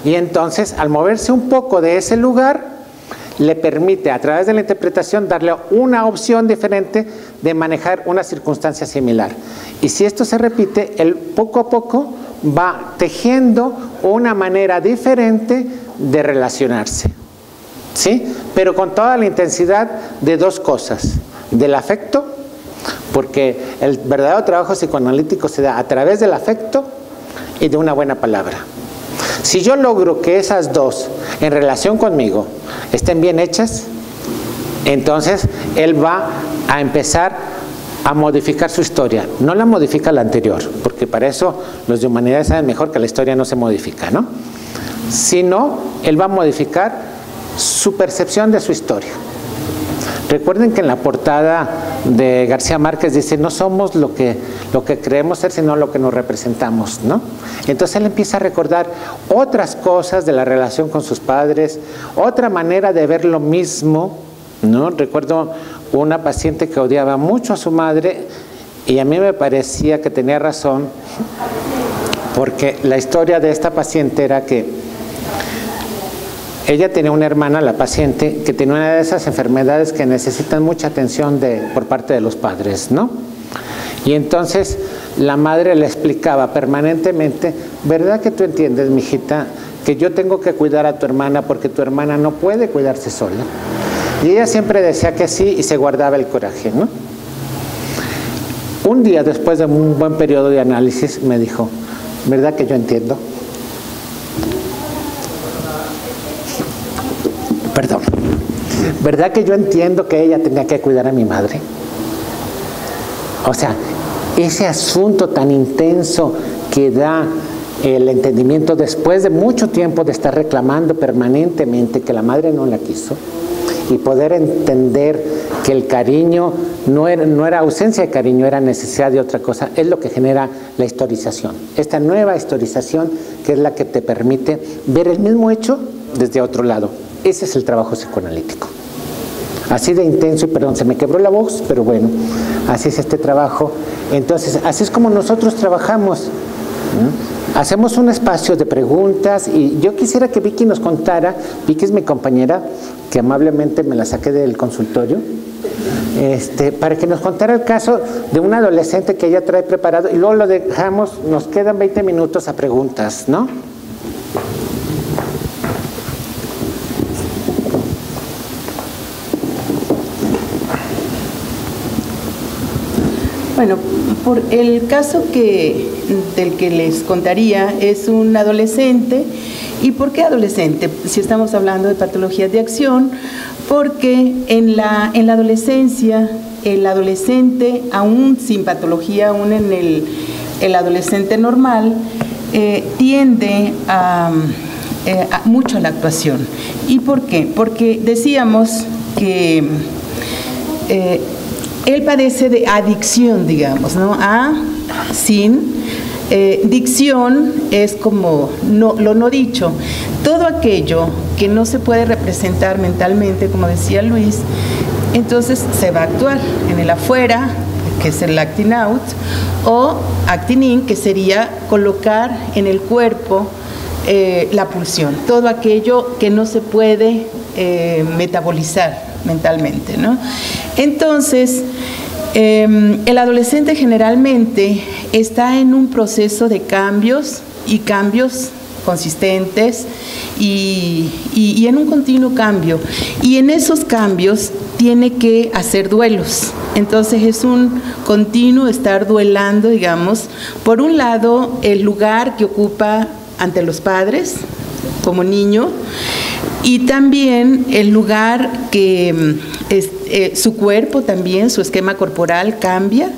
Y entonces, al moverse un poco de ese lugar, le permite a través de la interpretación darle una opción diferente de manejar una circunstancia similar. Y si esto se repite, él poco a poco va tejiendo una manera diferente de relacionarse, ¿sí? Pero con toda la intensidad de dos cosas: del afecto, porque el verdadero trabajo psicoanalítico se da a través del afecto y de una buena palabra. Si yo logro que esas dos en relación conmigo estén bien hechas, entonces él va a empezar a modificar su historia. No la modifica la anterior, porque para eso los de humanidades saben mejor que la historia no se modifica, ¿no? Sino él va a modificar su percepción de su historia. Recuerden que en la portada de García Márquez dice: no somos lo que creemos ser, sino lo que nos representamos, ¿no? Entonces él empieza a recordar otras cosas de la relación con sus padres, otra manera de ver lo mismo, ¿no? Recuerdo una paciente que odiaba mucho a su madre y a mí me parecía que tenía razón, porque la historia de esta paciente era que ella tenía una hermana, la paciente, que tenía una de esas enfermedades que necesitan mucha atención por parte de los padres, ¿no? Y entonces la madre le explicaba permanentemente: ¿verdad que tú entiendes, mijita, que yo tengo que cuidar a tu hermana porque tu hermana no puede cuidarse sola? Y ella siempre decía que sí y se guardaba el coraje, ¿no? Un día, después de un buen periodo de análisis, me dijo: ¿verdad que yo entiendo? Perdón. ¿Verdad que yo entiendo que ella tenía que cuidar a mi madre? O sea, ese asunto tan intenso que da el entendimiento después de mucho tiempo de estar reclamando permanentemente que la madre no la quiso, y poder entender que el cariño no era ausencia de cariño, era necesidad de otra cosa, es lo que genera la historización. Esta nueva historización, que es la que te permite ver el mismo hecho desde otro lado. Ese es el trabajo psicoanalítico. Así de intenso, y perdón, se me quebró la voz, pero bueno, así es este trabajo. Entonces, así es como nosotros trabajamos, ¿no? Hacemos un espacio de preguntas y yo quisiera que Vicky nos contara. Vicky es mi compañera, que amablemente me la saqué del consultorio, para que nos contara el caso de un adolescente que ella trae preparado, y luego lo dejamos, nos quedan 20 minutos a preguntas, ¿no? Bueno, por el caso del que les contaría es un adolescente. ¿Y por qué adolescente? Si estamos hablando de patologías de acción, porque en la adolescencia, el adolescente, aún sin patología, aún en el adolescente normal, tiende mucho a la actuación. ¿Y por qué? Porque decíamos que él padece de adicción, digamos, ¿no? Dicción es como lo no dicho. Todo aquello que no se puede representar mentalmente, como decía Luis, entonces se va a actuar en el afuera, que es el acting out, o acting in, que sería colocar en el cuerpo la pulsión. Todo aquello que no se puede metabolizar mentalmente, ¿no? Entonces, el adolescente generalmente está en un proceso de cambios consistentes y en un continuo cambio, y en esos cambios tiene que hacer duelos. Entonces es un continuo estar duelando, digamos, por un lado el lugar que ocupa ante los padres como niño, Y también el lugar que su cuerpo también, su esquema corporal cambia,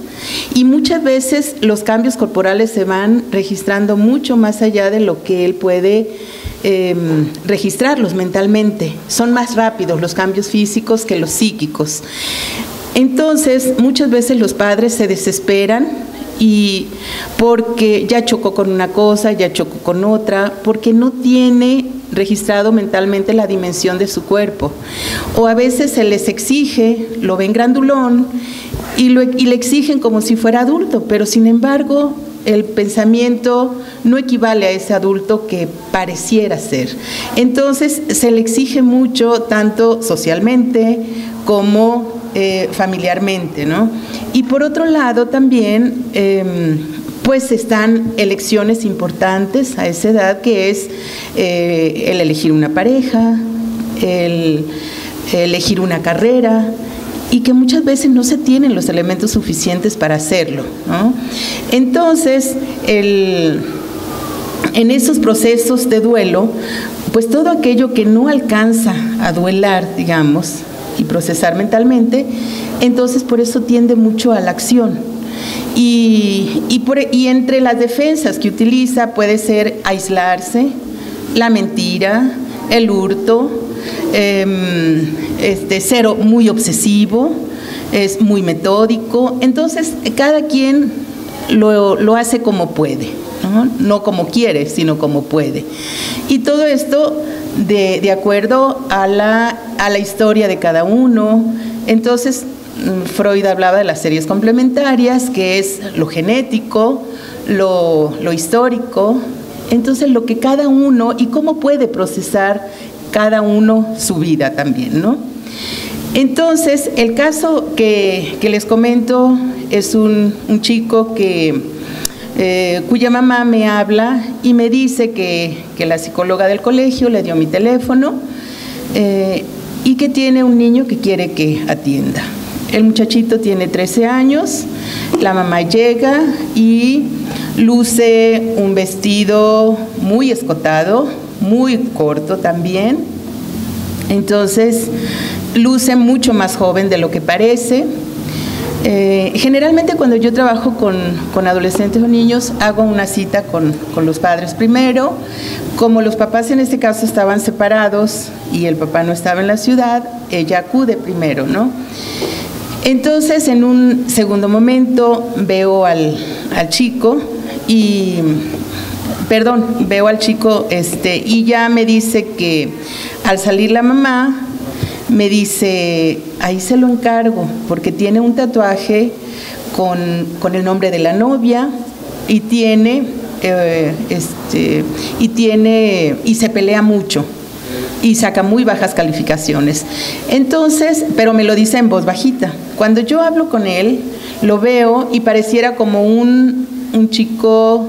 y muchas veces los cambios corporales se van registrando mucho más allá de lo que él puede registrarlos mentalmente. Son más rápidos los cambios físicos que los psíquicos. Entonces, muchas veces los padres se desesperan y porque ya chocó con una cosa, ya chocó con otra, porque no tiene registrado mentalmente la dimensión de su cuerpo. O a veces se les exige, lo ven grandulón y le exigen como si fuera adulto, pero sin embargo el pensamiento no equivale a ese adulto que pareciera ser. Entonces se le exige mucho, tanto socialmente como familiarmente, ¿no? Y por otro lado también, pues están elecciones importantes a esa edad, que es el elegir una pareja, el elegir una carrera, y que muchas veces no se tienen los elementos suficientes para hacerlo, ¿no? Entonces, en esos procesos de duelo, pues todo aquello que no alcanza a duelar, digamos, y procesar mentalmente, entonces por eso tiende mucho a la acción. Y entre las defensas que utiliza puede ser aislarse, la mentira, el hurto, ser muy obsesivo, es muy metódico. Entonces cada quien lo hace como puede, ¿no? No como quiere, sino como puede. Y todo esto de acuerdo a la historia de cada uno. Entonces Freud hablaba de las series complementarias, que es lo genético, lo histórico, entonces lo que cada uno y cómo puede procesar cada uno su vida también, ¿no? Entonces, el caso que les comento es un chico cuya mamá me habla y me dice que la psicóloga del colegio le dio mi teléfono y que tiene un niño que quiere que atienda. El muchachito tiene 13 años, la mamá llega y luce un vestido muy escotado, muy corto también. Entonces, luce mucho más joven de lo que parece. Generalmente cuando yo trabajo con adolescentes o niños, hago una cita con los padres primero. Como los papás en este caso estaban separados y el papá no estaba en la ciudad, ella acude primero, ¿no? Entonces, en un segundo momento veo al chico y ya me dice que al salir la mamá me dice, ahí se lo encargo, porque tiene un tatuaje con el nombre de la novia y se pelea mucho y saca muy bajas calificaciones. Entonces, pero me lo dice en voz bajita. Cuando yo hablo con él, lo veo y pareciera como un chico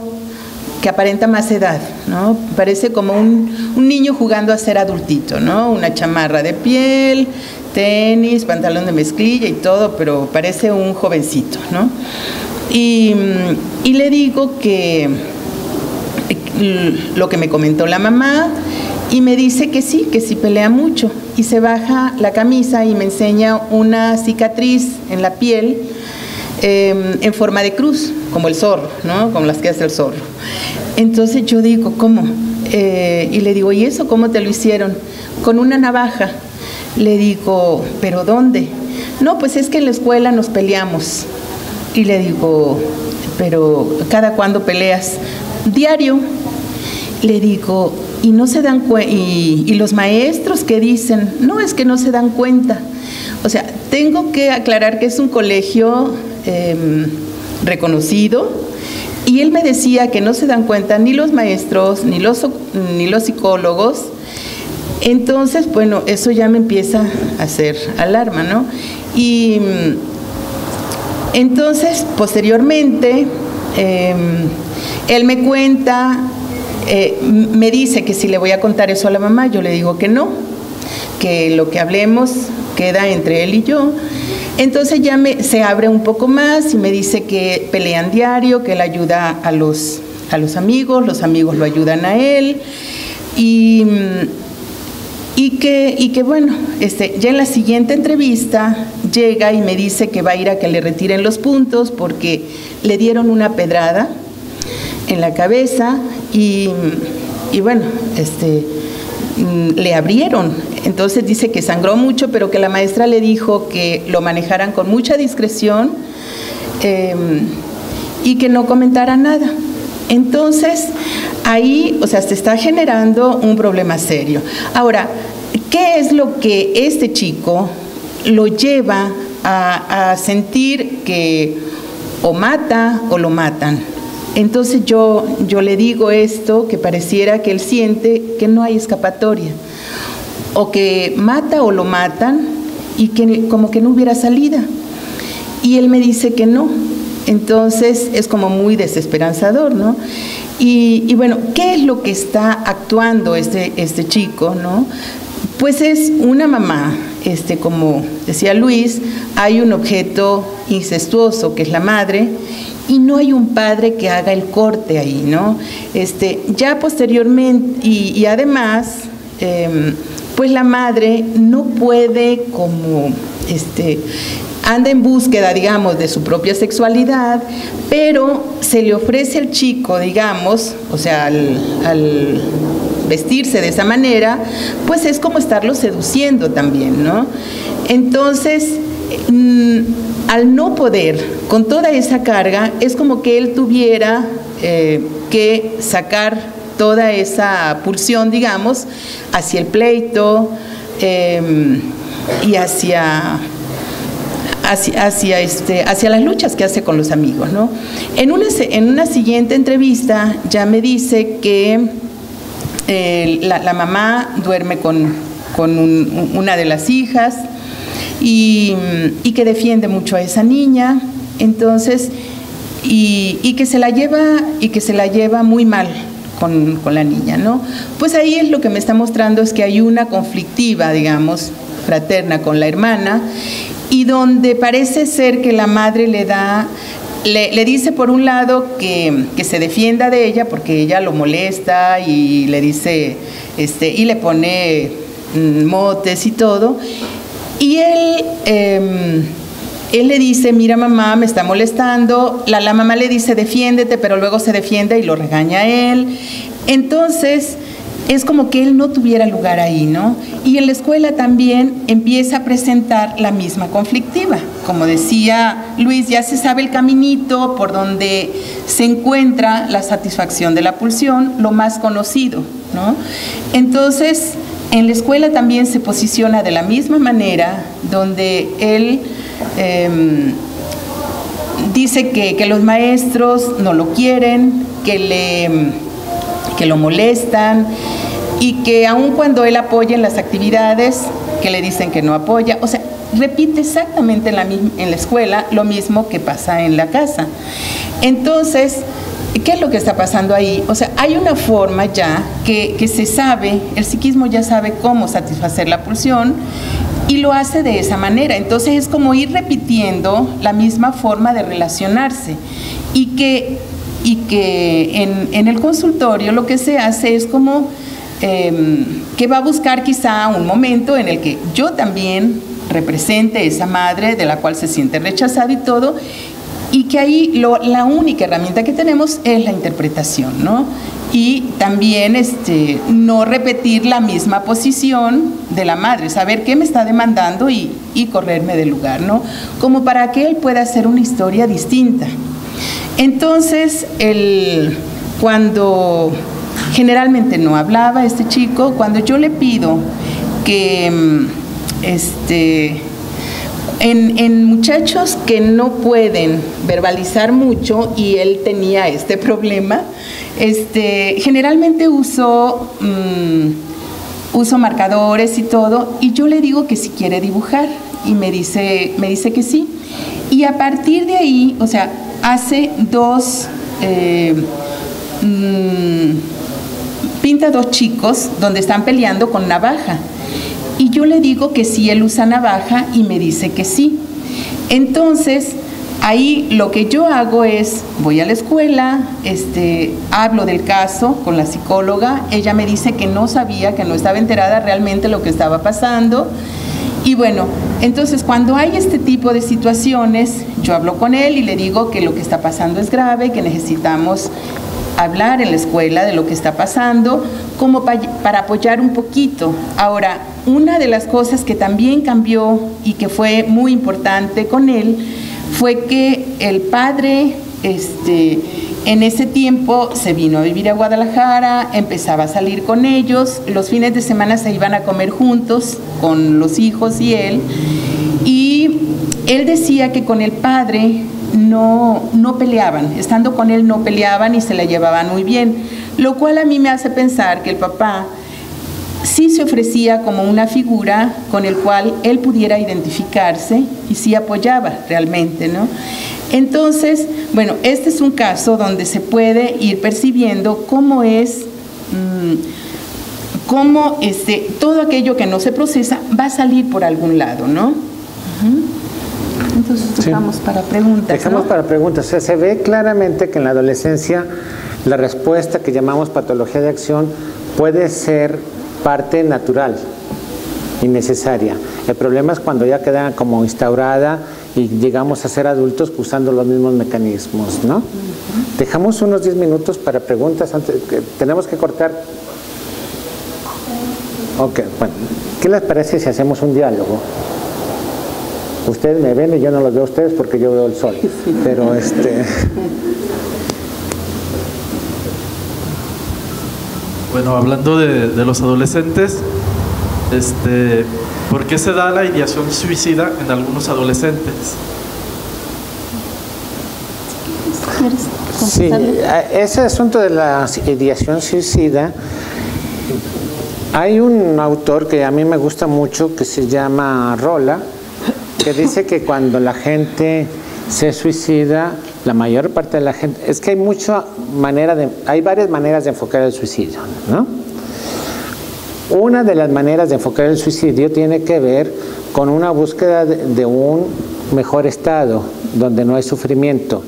que aparenta más edad, ¿no? Parece como un niño jugando a ser adultito, ¿no? Una chamarra de piel, tenis, pantalón de mezclilla y todo, pero parece un jovencito, ¿no? Y le digo que lo que me comentó la mamá, y me dice que sí pelea mucho, y se baja la camisa y me enseña una cicatriz en la piel en forma de cruz, como el zorro, ¿no? Como las que hace el zorro. Entonces yo digo, ¿cómo? Y le digo, ¿y eso cómo te lo hicieron? Con una navaja. Le digo, ¿pero dónde? No, pues es que en la escuela nos peleamos. Y le digo, ¿pero cada cuándo peleas? Diario. Le digo, ¿y no se dan cuenta? ¿Y los maestros qué dicen? No, es que no se dan cuenta. O sea, tengo que aclarar que es un colegio reconocido, y él me decía que no se dan cuenta ni los maestros, ni los psicólogos. Entonces, bueno, eso ya me empieza a hacer alarma, ¿no? Y entonces, posteriormente, él me cuenta, me dice que si le voy a contar eso a la mamá. Yo le digo que no, que lo que hablemos queda entre él y yo. Entonces ya se abre un poco más y me dice que pelean diario, que él ayuda a los amigos, los amigos lo ayudan a él. Y Y que bueno, ya en la siguiente entrevista llega y me dice que va a ir a que le retiren los puntos porque le dieron una pedrada en la cabeza y bueno, le abrieron. Entonces dice que sangró mucho, pero que la maestra le dijo que lo manejaran con mucha discreción y que no comentara nada. Entonces, ahí, o sea, se está generando un problema serio. Ahora, ¿qué es lo que este chico lo lleva a sentir que o mata o lo matan? Entonces yo le digo esto, que pareciera que él siente que no hay escapatoria, o que mata o lo matan y que como que no hubiera salida. Y él me dice que no. Entonces es como muy desesperanzador, ¿no? Y bueno, ¿qué es lo que está actuando este chico, ¿no? Pues es una mamá, como decía Luis, hay un objeto incestuoso que es la madre, y no hay un padre que haga el corte ahí, ¿no? Ya posteriormente, y además, pues la madre no puede como, anda en búsqueda, digamos, de su propia sexualidad, pero se le ofrece al chico, digamos, o sea, al vestirse de esa manera, pues es como estarlo seduciendo también, ¿no? Entonces, al no poder, con toda esa carga, es como que él tuviera que sacar toda esa pulsión, digamos, hacia el pleito y hacia las luchas que hace con los amigos, ¿no? En una siguiente entrevista ya me dice que la mamá duerme con una de las hijas y que defiende mucho a esa niña, entonces, y que se la lleva muy mal con la niña, ¿no? Pues ahí es lo que me está mostrando, es que hay una conflictiva, digamos, fraterna con la hermana, y donde parece ser que la madre le dice por un lado que se defienda de ella porque ella lo molesta y le dice, y le pone motes y todo, y él le dice, mira mamá, me está molestando, la mamá le dice defiéndete, pero luego se defiende y lo regaña a él. Entonces es como que él no tuviera lugar ahí, ¿no? Y en la escuela también empieza a presentar la misma conflictiva. Como decía Luis, ya se sabe el caminito por donde se encuentra la satisfacción de la pulsión, lo más conocido, ¿no? Entonces, en la escuela también se posiciona de la misma manera, donde él dice que los maestros no lo quieren, que lo molestan y que aun cuando él apoya en las actividades, que le dicen que no apoya. O sea, repite exactamente en la escuela lo mismo que pasa en la casa. Entonces, ¿qué es lo que está pasando ahí? O sea, hay una forma ya que se sabe, el psiquismo ya sabe cómo satisfacer la pulsión y lo hace de esa manera. Entonces es como ir repitiendo la misma forma de relacionarse y que en el consultorio lo que se hace es como que va a buscar quizá un momento en el que yo también represente esa madre de la cual se siente rechazada y todo, y que ahí la única herramienta que tenemos es la interpretación, ¿no? Y también no repetir la misma posición de la madre, saber qué me está demandando y correrme del lugar, ¿no? Como para que él pueda hacer una historia distinta. Entonces, cuando generalmente no hablaba este chico, cuando yo le pido que en muchachos que no pueden verbalizar mucho, y él tenía este problema, generalmente uso marcadores y todo, y yo le digo que si quiere dibujar, y me dice que sí. Y a partir de ahí, o sea, pinta dos chicos donde están peleando con navaja. Y yo le digo que sí, él usa navaja y me dice que sí. Entonces, Ahí lo que yo hago es, voy a la escuela, hablo del caso con la psicóloga, ella me dice que no sabía, que no estaba enterada realmente lo que estaba pasando. Y bueno, entonces cuando hay este tipo de situaciones, yo hablo con él y le digo que lo que está pasando es grave, que necesitamos hablar en la escuela de lo que está pasando, como para apoyar un poquito. Ahora, una de las cosas que también cambió y que fue muy importante con él, fue que el padre, en ese tiempo se vino a vivir a Guadalajara, empezaba a salir con ellos, los fines de semana se iban a comer juntos con los hijos y él decía que con el padre no peleaban, estando con él no peleaban y se la llevaban muy bien, lo cual a mí me hace pensar que el papá sí se ofrecía como una figura con el cual él pudiera identificarse y sí apoyaba realmente, ¿no? Entonces, bueno, este es un caso donde se puede ir percibiendo cómo es, todo aquello que no se procesa va a salir por algún lado, ¿no? Entonces dejamos para preguntas. Dejamos, ¿no?, para preguntas. O sea, se ve claramente que en la adolescencia la respuesta que llamamos patología de acción puede ser parte natural y necesaria. El problema es cuando ya queda como instaurada y llegamos a ser adultos usando los mismos mecanismos, ¿no? Dejamos unos 10 minutos para preguntas antes, que tenemos que cortar. Ok, bueno, ¿qué les parece si hacemos un diálogo? Ustedes me ven y yo no los veo a ustedes porque yo veo el sol, pero Bueno, hablando de los adolescentes, ¿por qué se da la ideación suicida en algunos adolescentes? Sí, ese asunto de la ideación suicida, hay un autor que a mí me gusta mucho que se llama Rolla, que dice que cuando la gente se suicida, la mayor parte de la gente, es que hay varias maneras de enfocar el suicidio, ¿no? Una de las maneras de enfocar el suicidio tiene que ver con una búsqueda de un mejor estado, donde no hay sufrimiento.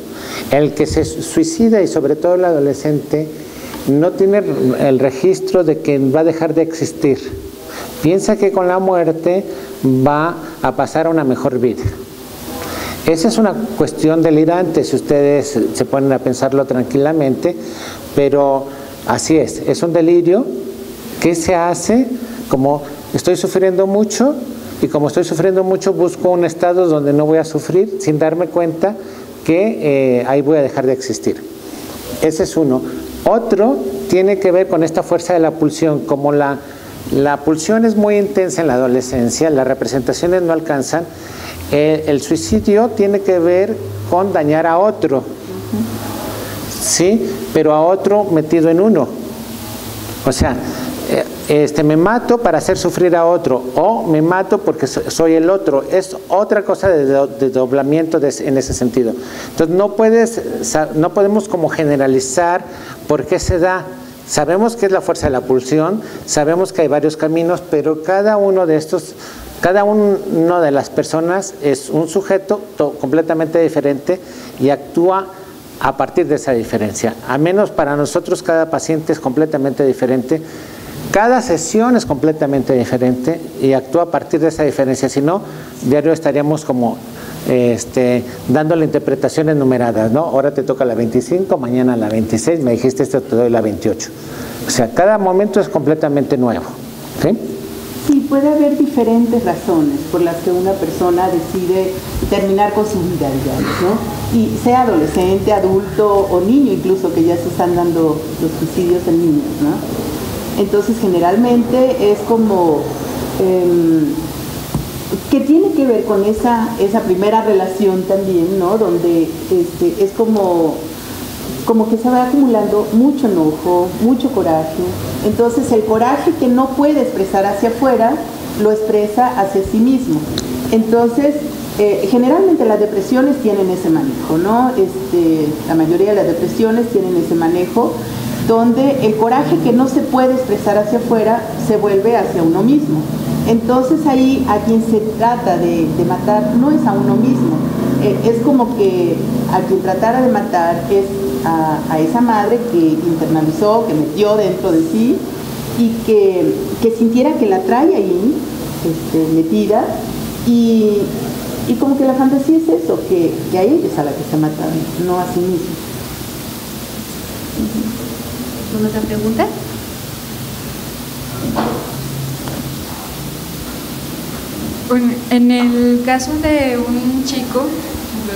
El que se suicida, y sobre todo el adolescente, no tiene el registro de que va a dejar de existir. Piensa que con la muerte va a pasar a una mejor vida. Esa es una cuestión delirante si ustedes se ponen a pensarlo tranquilamente, pero así es un delirio que se hace como estoy sufriendo mucho, y como estoy sufriendo mucho busco un estado donde no voy a sufrir sin darme cuenta que ahí voy a dejar de existir. Ese es uno. Otro tiene que ver con esta fuerza de la pulsión. Como la pulsión es muy intensa en la adolescencia, las representaciones no alcanzan. El suicidio tiene que ver con dañar a otro, ¿sí? Pero a otro metido en uno. O sea, me mato para hacer sufrir a otro, o me mato porque soy el otro. Es otra cosa de doblamiento en ese sentido. Entonces no podemos como generalizar por qué se da. Sabemos que es la fuerza de la pulsión, sabemos que hay varios caminos, pero cada uno de las personas es un sujeto completamente diferente y actúa a partir de esa diferencia. A menos para nosotros cada paciente es completamente diferente, cada sesión es completamente diferente y actúa a partir de esa diferencia. Si no, diario estaríamos como dándole interpretaciones numeradas, ¿no? Ahora te toca la 25, mañana la 26, me dijiste esto, te doy la 28. O sea, cada momento es completamente nuevo, ¿sí? Sí, puede haber diferentes razones por las que una persona decide terminar con su vida, digamos, ¿no? Y sea adolescente, adulto o niño incluso, que ya se están dando los suicidios en niños, ¿no? Entonces, generalmente es como que tiene que ver con esa primera relación también, ¿no? Donde es como que se va acumulando mucho enojo, mucho coraje. Entonces el coraje que no puede expresar hacia afuera, lo expresa hacia sí mismo. Entonces, generalmente las depresiones tienen ese manejo, ¿no? La mayoría de las depresiones tienen ese manejo, donde el coraje que no se puede expresar hacia afuera se vuelve hacia uno mismo. Entonces ahí a quien se trata de matar no es a uno mismo, es como que a quien tratara de matar es a esa madre que internalizó, que metió dentro de sí y que sintiera que la trae ahí metida y como que la fantasía es eso, que a ella es a la que está matando, no a sí misma. ¿Alguna otra pregunta? Bueno, en el caso de un chico,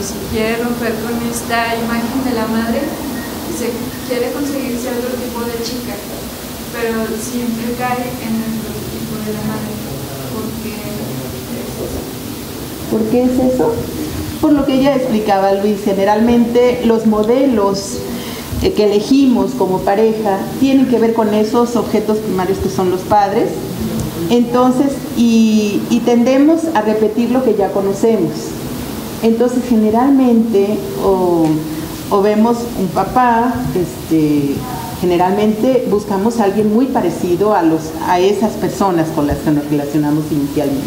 si quiere romper con esta imagen de la madre, se quiere conseguirse otro tipo de chica, pero siempre cae en el prototipo de la madre. ¿Por qué es eso? ¿Por qué es eso? Por lo que ella explicaba, Luis, generalmente los modelos que elegimos como pareja tienen que ver con esos objetos primarios que son los padres. Entonces, y tendemos a repetir lo que ya conocemos. Entonces, generalmente, o vemos un papá, generalmente buscamos a alguien muy parecido a esas personas con las que nos relacionamos inicialmente.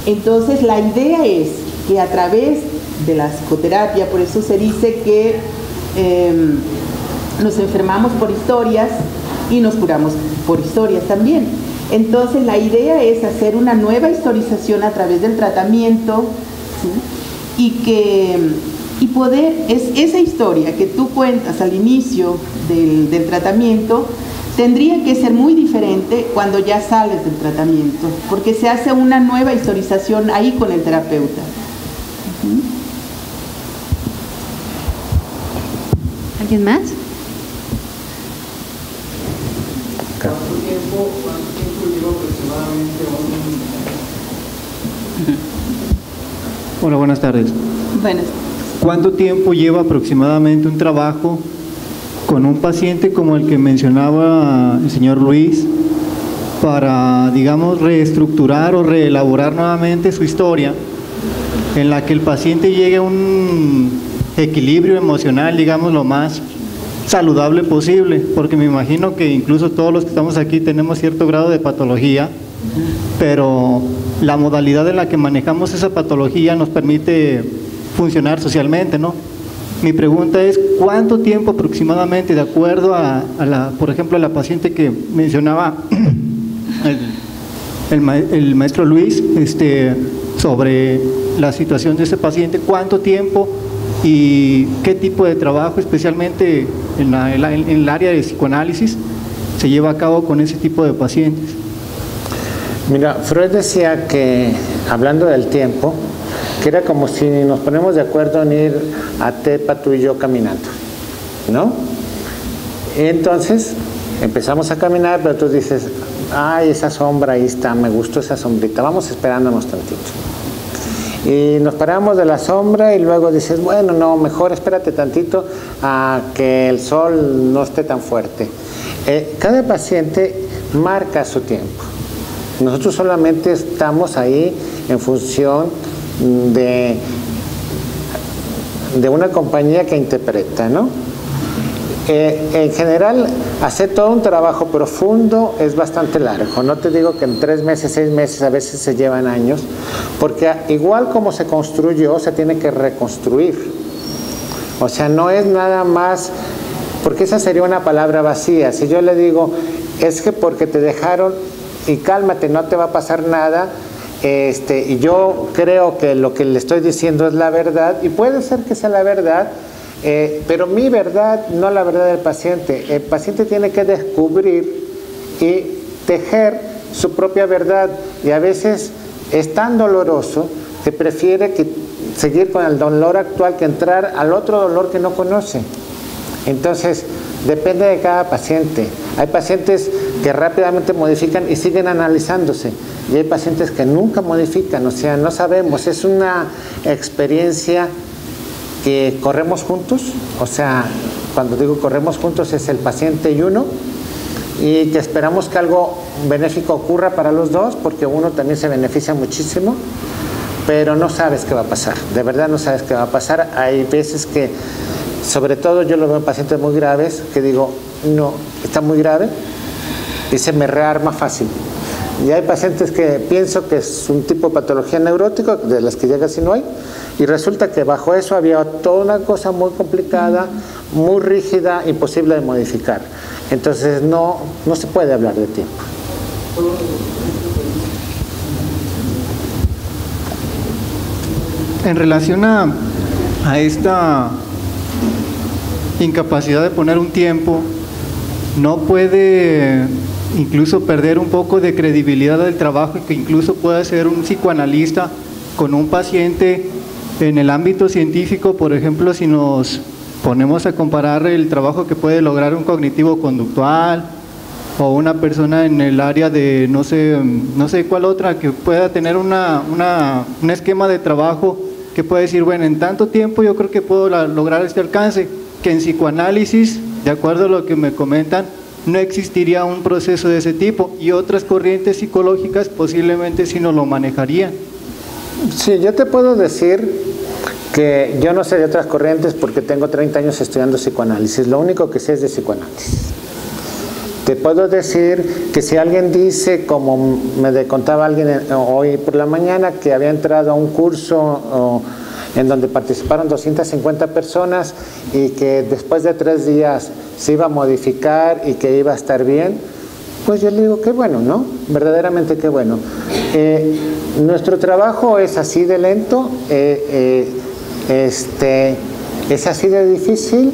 Entonces, la idea es que a través de la psicoterapia, por eso se dice que nos enfermamos por historias y nos curamos por historias también. Entonces la idea es hacer una nueva historización a través del tratamiento, ¿sí? y poder, esa historia que tú cuentas al inicio del tratamiento tendría que ser muy diferente cuando ya sales del tratamiento, porque se hace una nueva historización ahí con el terapeuta. ¿Alguien más? ¿Cuánto tiempo lleva aproximadamente Hola, buenas tardes. Buenas. ¿Cuánto tiempo lleva aproximadamente un trabajo con un paciente como el que mencionaba el señor Luis para, digamos, reestructurar o reelaborar nuevamente su historia en la que el paciente llegue a un equilibrio emocional, digamos, lo más saludable posible? Porque me imagino que incluso todos los que estamos aquí tenemos cierto grado de patología, pero la modalidad en la que manejamos esa patología nos permite funcionar socialmente, ¿no? Mi pregunta es, ¿cuánto tiempo aproximadamente, de acuerdo por ejemplo, a la paciente que mencionaba el maestro Luis, sobre la situación de ese paciente, cuánto tiempo y qué tipo de trabajo, especialmente en el área de psicoanálisis, se lleva a cabo con ese tipo de pacientes? Mira, Freud decía que, hablando del tiempo, que era como si nos ponemos de acuerdo en ir a Tepa, tú y yo caminando, ¿no? Y entonces empezamos a caminar, pero tú dices, ay, esa sombra ahí está, me gustó esa sombrita, vamos esperándonos tantito. Y nos paramos de la sombra y luego dices, bueno, no, mejor espérate tantito a que el sol no esté tan fuerte. Cada paciente marca su tiempo. Nosotros solamente estamos ahí en función de una compañía que interpreta, ¿no? En general, hacer todo un trabajo profundo es bastante largo. No te digo que en 3 meses, 6 meses, a veces se llevan años, porque igual como se construyó, se tiene que reconstruir. O sea, no es nada más, porque esa sería una palabra vacía. Si yo le digo, es que porque te dejaron y cálmate, no te va a pasar nada, y yo creo que lo que le estoy diciendo es la verdad, y puede ser que sea la verdad, pero mi verdad, no la verdad del paciente. El paciente tiene que descubrir y tejer su propia verdad, y a veces es tan doloroso que prefiere seguir con el dolor actual que entrar al otro dolor que no conoce. Entonces, depende de cada paciente. Hay pacientes que rápidamente modifican y siguen analizándose, y hay pacientes que nunca modifican, o sea, no sabemos, es una experiencia que corremos juntos. O sea, cuando digo corremos juntos es el paciente y uno, y que esperamos que algo benéfico ocurra para los dos, porque uno también se beneficia muchísimo, pero no sabes qué va a pasar, de verdad no sabes qué va a pasar. Hay veces que, sobre todo yo lo veo en pacientes muy graves, que digo, no, está muy grave, y se me rearma fácil. Y hay pacientes que pienso que es un tipo de patología neurótica, de las que ya casi no hay, Y resulta que bajo eso había toda una cosa muy complicada, muy rígida, imposible de modificar. Entonces no se puede hablar de tiempo. En relación a esta incapacidad de poner un tiempo, ¿no puede incluso perder un poco de credibilidad del trabajo que incluso pueda ser un psicoanalista con un paciente en el ámbito científico? Por ejemplo, si nos ponemos a comparar el trabajo que puede lograr un cognitivo conductual o una persona en el área de no sé cuál otra, que pueda tener un esquema de trabajo que puede decir, bueno, en tanto tiempo yo creo que puedo lograr este alcance, que en psicoanálisis, de acuerdo a lo que me comentan, no existiría un proceso de ese tipo, y otras corrientes psicológicas posiblemente sí no lo manejarían. Sí, yo te puedo decir que yo no sé de otras corrientes porque tengo 30 años estudiando psicoanálisis, lo único que sé es de psicoanálisis. Te puedo decir que si alguien dice, como me contaba alguien hoy por la mañana, que había entrado a un curso en donde participaron 250 personas y que después de 3 días se iba a modificar y que iba a estar bien, pues yo le digo, qué bueno, ¿no? Verdaderamente qué bueno. Nuestro trabajo es así de lento, es así de difícil,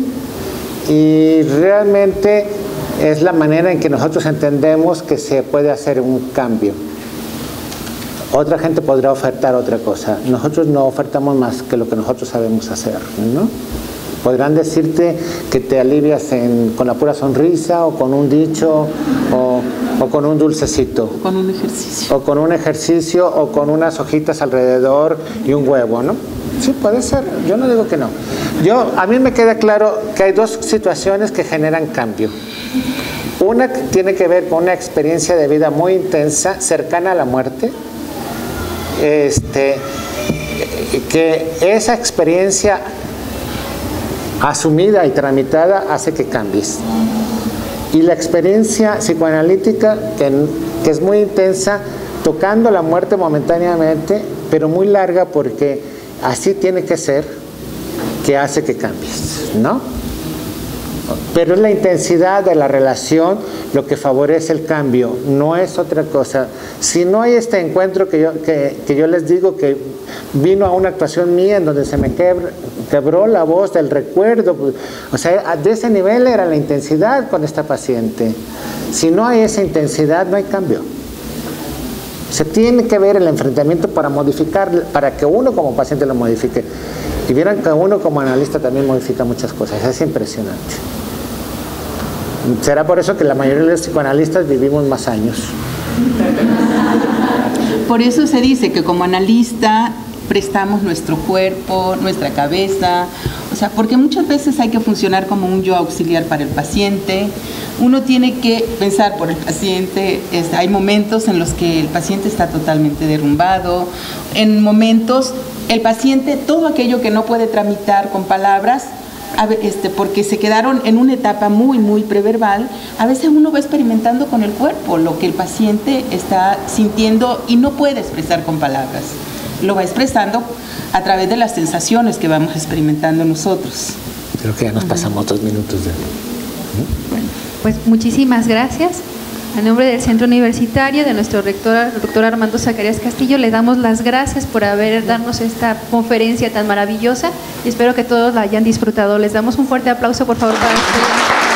y realmente es la manera en que nosotros entendemos que se puede hacer un cambio. Otra gente podrá ofertar otra cosa. Nosotros no ofertamos más que lo que nosotros sabemos hacer, ¿no? Podrán decirte que te alivias con la pura sonrisa, o con un dicho, o con un dulcecito. O con un ejercicio. O con un ejercicio, o con unas hojitas alrededor y un huevo, ¿no? Sí, puede ser. Yo no digo que no. A mí me queda claro que hay 2 situaciones que generan cambio. Una tiene que ver con una experiencia de vida muy intensa, cercana a la muerte, que esa experiencia asumida y tramitada hace que cambies. Y la experiencia psicoanalítica, que es muy intensa, tocando la muerte momentáneamente, pero muy larga, porque así tiene que ser, que hace que cambies, ¿no? Pero es la intensidad de la relación lo que favorece el cambio, no es otra cosa. Si no hay este encuentro que yo les digo, que vino a una actuación mía en donde se me quebró la voz del recuerdo, o sea, de ese nivel era la intensidad con esta paciente. Si no hay esa intensidad, no hay cambio. Se tiene que ver el enfrentamiento para modificar, para que uno como paciente lo modifique. Y vieran que uno como analista también modifica muchas cosas, es impresionante. Será por eso que la mayoría de los psicoanalistas vivimos más años. Por eso se dice que como analista prestamos nuestro cuerpo, nuestra cabeza, o sea, porque muchas veces hay que funcionar como un yo auxiliar para el paciente. Uno tiene que pensar por el paciente. Hay momentos en los que el paciente está totalmente derrumbado, en momentos el paciente, todo aquello que no puede tramitar con palabras, porque se quedaron en una etapa muy, muy preverbal, a veces uno va experimentando con el cuerpo lo que el paciente está sintiendo y no puede expresar con palabras. Lo va expresando a través de las sensaciones que vamos experimentando nosotros. Creo que ya nos pasamos 2 minutos. Bueno, pues muchísimas gracias. A nombre del Centro Universitario, de nuestro rector, el doctor Armando Zacarías Castillo, le damos las gracias por darnos esta conferencia tan maravillosa y espero que todos la hayan disfrutado. Les damos un fuerte aplauso, por favor, para ustedes.